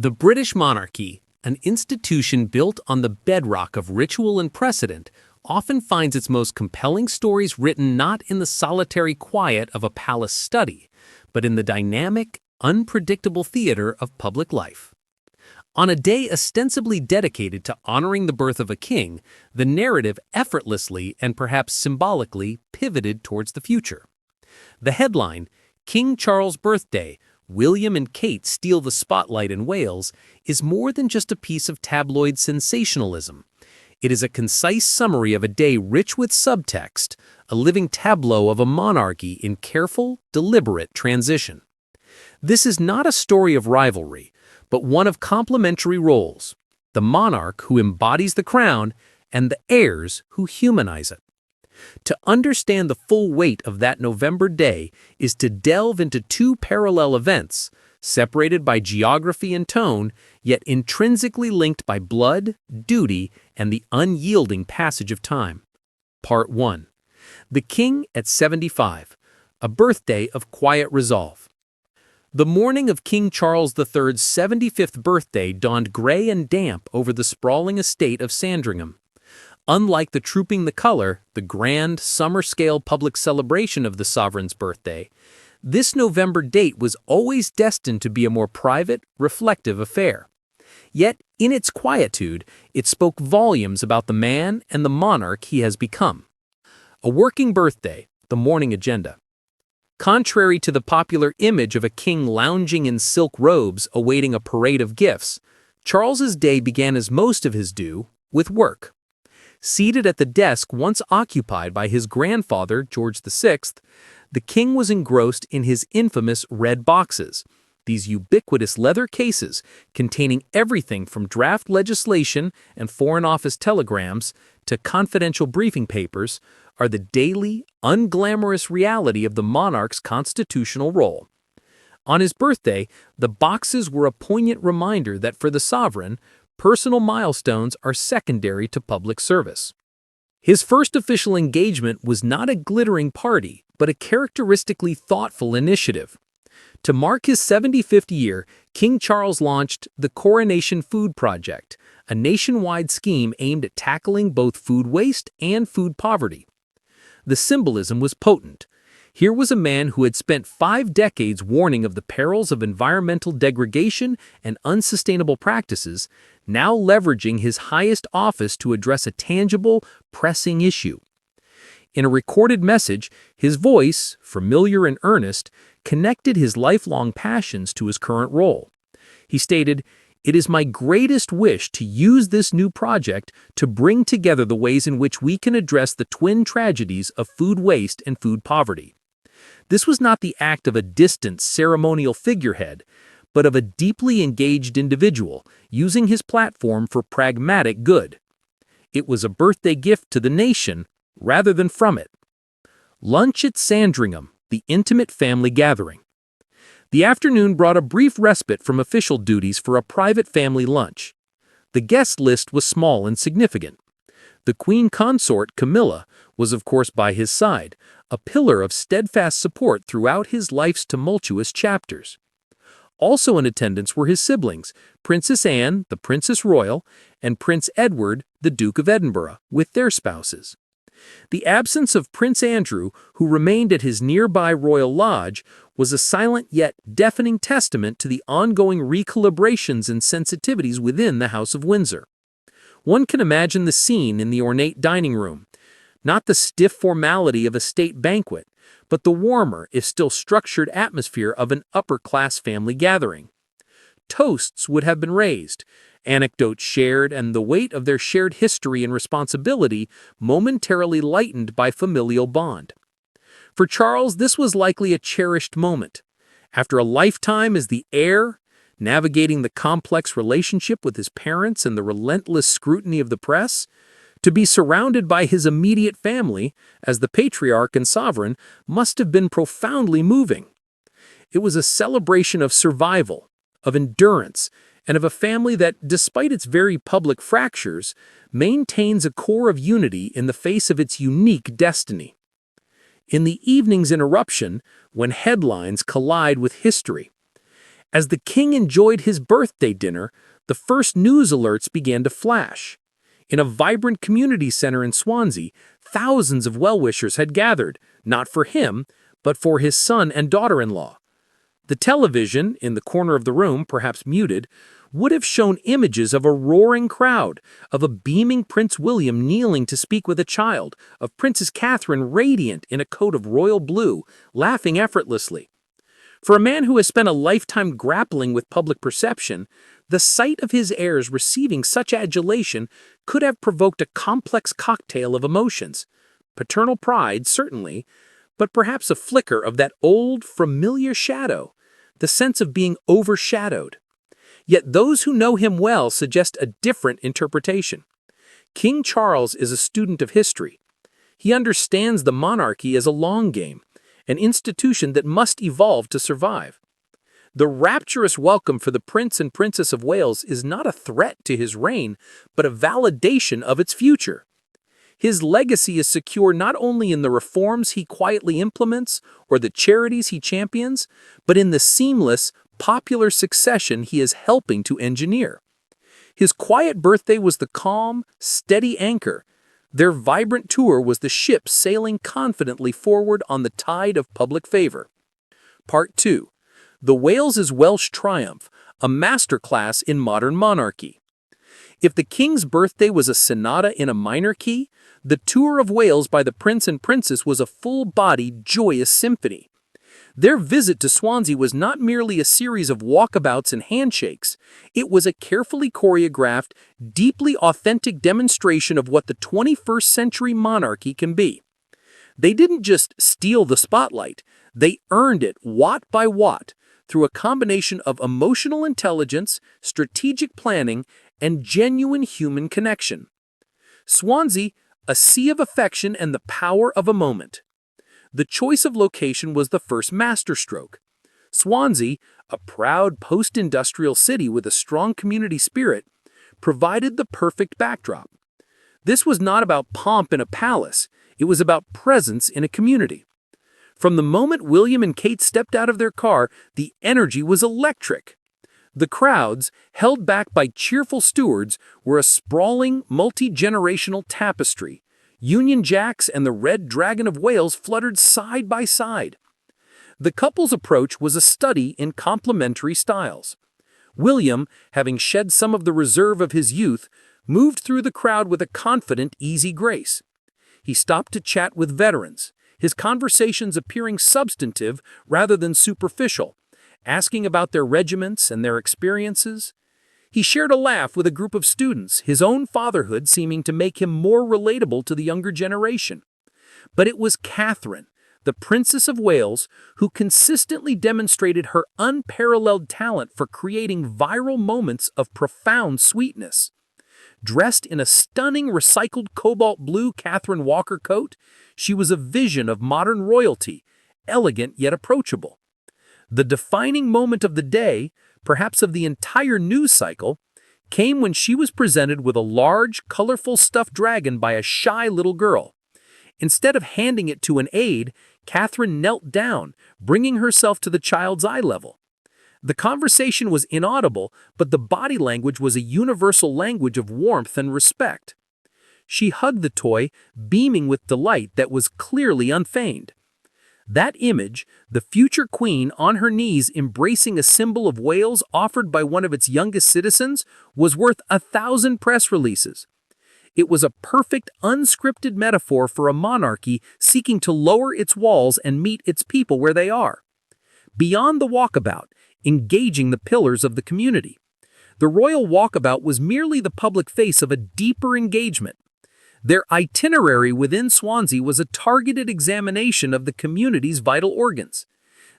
The British monarchy, an institution built on the bedrock of ritual and precedent, often finds its most compelling stories written not in the solitary quiet of a palace study, but in the dynamic, unpredictable theater of public life. On a day ostensibly dedicated to honoring the birth of a king, the narrative effortlessly and perhaps symbolically pivoted towards the future. The headline, King Charles' Birthday, William and Kate Steal the Spotlight in Wales, is more than just a piece of tabloid sensationalism. It is a concise summary of a day rich with subtext, a living tableau of a monarchy in careful, deliberate transition. This is not a story of rivalry, but one of complementary roles: the monarch who embodies the crown and the heirs who humanize it. To understand the full weight of that November day is to delve into two parallel events, separated by geography and tone, yet intrinsically linked by blood, duty, and the unyielding passage of time. Part 1. The King at 75, a birthday of quiet resolve. The morning of King Charles III's 75th birthday dawned gray and damp over the sprawling estate of Sandringham. Unlike the Trooping the Colour, the grand, summer-scale public celebration of the sovereign's birthday, this November date was always destined to be a more private, reflective affair. Yet, in its quietude, it spoke volumes about the man and the monarch he has become. A working birthday, the morning agenda. Contrary to the popular image of a king lounging in silk robes awaiting a parade of gifts, Charles's day began as most of his do, with work. Seated at the desk once occupied by his grandfather, George VI, the king was engrossed in his infamous red boxes, these ubiquitous leather cases containing everything from draft legislation and Foreign Office telegrams to confidential briefing papers, are the daily, unglamorous reality of the monarch's constitutional role. On his birthday, the boxes were a poignant reminder that for the sovereign, personal milestones are secondary to public service. His first official engagement was not a glittering party, but a characteristically thoughtful initiative. To mark his 75th year, King Charles launched the Coronation Food Project, a nationwide scheme aimed at tackling both food waste and food poverty. The symbolism was potent. Here was a man who had spent 5 decades warning of the perils of environmental degradation and unsustainable practices, now leveraging his highest office to address a tangible, pressing issue. In a recorded message, his voice, familiar and earnest, connected his lifelong passions to his current role. He stated, "It is my greatest wish to use this new project to bring together the ways in which we can address the twin tragedies of food waste and food poverty." This was not the act of a distant ceremonial figurehead, but of a deeply engaged individual using his platform for pragmatic good. It was a birthday gift to the nation rather than from it. Lunch at Sandringham, the intimate family gathering. The afternoon brought a brief respite from official duties for a private family lunch. The guest list was small and significant. The Queen Consort, Camilla, was of course by his side, a pillar of steadfast support throughout his life's tumultuous chapters. Also in attendance were his siblings, Princess Anne, the Princess Royal, and Prince Edward, the Duke of Edinburgh, with their spouses. The absence of Prince Andrew, who remained at his nearby royal lodge, was a silent yet deafening testament to the ongoing recalibrations and sensitivities within the House of Windsor. One can imagine the scene in the ornate dining room. Not the stiff formality of a state banquet, but the warmer, if still structured atmosphere of an upper-class family gathering. Toasts would have been raised, anecdotes shared, and the weight of their shared history and responsibility momentarily lightened by familial bond. For Charles, this was likely a cherished moment. After a lifetime as the heir, navigating the complex relationship with his parents and the relentless scrutiny of the press, to be surrounded by his immediate family as the patriarch and sovereign must have been profoundly moving. It was a celebration of survival, of endurance, and of a family that, despite its very public fractures, maintains a core of unity in the face of its unique destiny. In the evening's interruption, when headlines collide with history, As the king enjoyed his birthday dinner, the first news alerts began to flash. In a vibrant community center in Swansea, thousands of well-wishers had gathered, not for him, but for his son and daughter-in-law. The television, in the corner of the room, perhaps muted, would have shown images of a roaring crowd, of a beaming Prince William kneeling to speak with a child, of Princess Catherine radiant in a coat of royal blue, laughing effortlessly. For a man who has spent a lifetime grappling with public perception, the sight of his heirs receiving such adulation could have provoked a complex cocktail of emotions. Paternal pride, certainly, but perhaps a flicker of that old, familiar shadow, the sense of being overshadowed. Yet those who know him well suggest a different interpretation. King Charles is a student of history. He understands the monarchy as a long game, an institution that must evolve to survive. The rapturous welcome for the Prince and Princess of Wales is not a threat to his reign, but a validation of its future. His legacy is secure not only in the reforms he quietly implements or the charities he champions, but in the seamless, popular succession he is helping to engineer. His quiet birthday was the calm, steady anchor. Their vibrant tour was the ship sailing confidently forward on the tide of public favor. Part 2. The Wales's Welsh Triumph, a masterclass in modern monarchy. If the king's birthday was a sonata in a minor key, the tour of Wales by the prince and princess was a full-bodied, joyous symphony. Their visit to Swansea was not merely a series of walkabouts and handshakes. It was a carefully choreographed, deeply authentic demonstration of what the 21st century monarchy can be. They didn't just steal the spotlight, they earned it watt by watt through a combination of emotional intelligence, strategic planning, and genuine human connection. Swansea, a sea of affection and the power of a moment. The choice of location was the first masterstroke. Swansea, a proud post-industrial city with a strong community spirit, provided the perfect backdrop. This was not about pomp in a palace, it was about presence in a community. From the moment William and Kate stepped out of their car, the energy was electric. The crowds, held back by cheerful stewards, were a sprawling, multi-generational tapestry. Union Jacks and the Red Dragon of Wales fluttered side by side. The couple's approach was a study in complementary styles. William, having shed some of the reserve of his youth, moved through the crowd with a confident, easy grace. He stopped to chat with veterans, his conversations appearing substantive rather than superficial, asking about their regiments and their experiences. He shared a laugh with a group of students, his own fatherhood seeming to make him more relatable to the younger generation. But it was Catherine, the Princess of Wales, who consistently demonstrated her unparalleled talent for creating viral moments of profound sweetness. Dressed in a stunning recycled cobalt blue Catherine Walker coat, she was a vision of modern royalty, elegant yet approachable. The defining moment of the day, perhaps of the entire news cycle, came when she was presented with a large, colorful stuffed dragon by a shy little girl. Instead of handing it to an aide, Catherine knelt down, bringing herself to the child's eye level. The conversation was inaudible, but the body language was a universal language of warmth and respect. She hugged the toy, beaming with delight that was clearly unfeigned. That image, the future queen on her knees embracing a symbol of Wales offered by one of its youngest citizens, was worth 1,000 press releases. It was a perfect, unscripted metaphor for a monarchy seeking to lower its walls and meet its people where they are. Beyond the walkabout, engaging the pillars of the community. The royal walkabout was merely the public face of a deeper engagement. Their itinerary within Swansea was a targeted examination of the community's vital organs.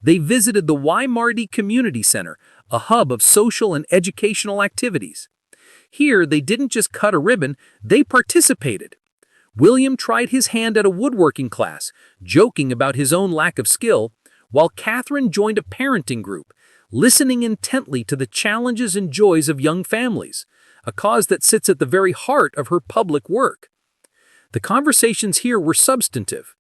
They visited the Mardy Community Center, a hub of social and educational activities. Here, they didn't just cut a ribbon, they participated. William tried his hand at a woodworking class, joking about his own lack of skill, while Catherine joined a parenting group, listening intently to the challenges and joys of young families, a cause that sits at the very heart of her public work. The conversations here were substantive.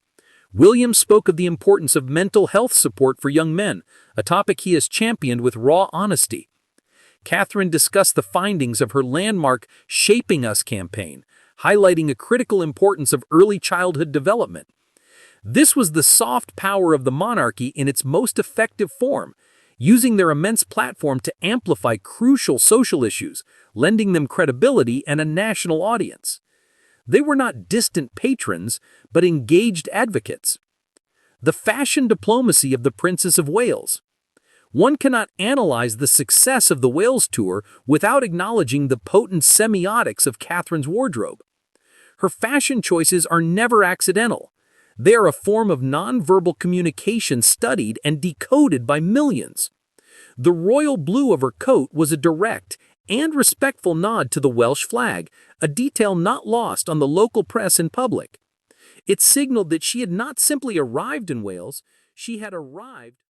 William spoke of the importance of mental health support for young men, a topic he has championed with raw honesty. Catherine discussed the findings of her landmark Shaping Us campaign, highlighting a critical importance of early childhood development. This was the soft power of the monarchy in its most effective form, using their immense platform to amplify crucial social issues, lending them credibility and a national audience. They were not distant patrons, but engaged advocates. The fashion diplomacy of the Princess of Wales. One cannot analyze the success of the Wales tour without acknowledging the potent semiotics of Catherine's wardrobe. Her fashion choices are never accidental. They are a form of nonverbal communication studied and decoded by millions. The royal blue of her coat was a direct and respectful nod to the Welsh flag, a detail not lost on the local press and public. It signaled that she had not simply arrived in Wales, she had arrived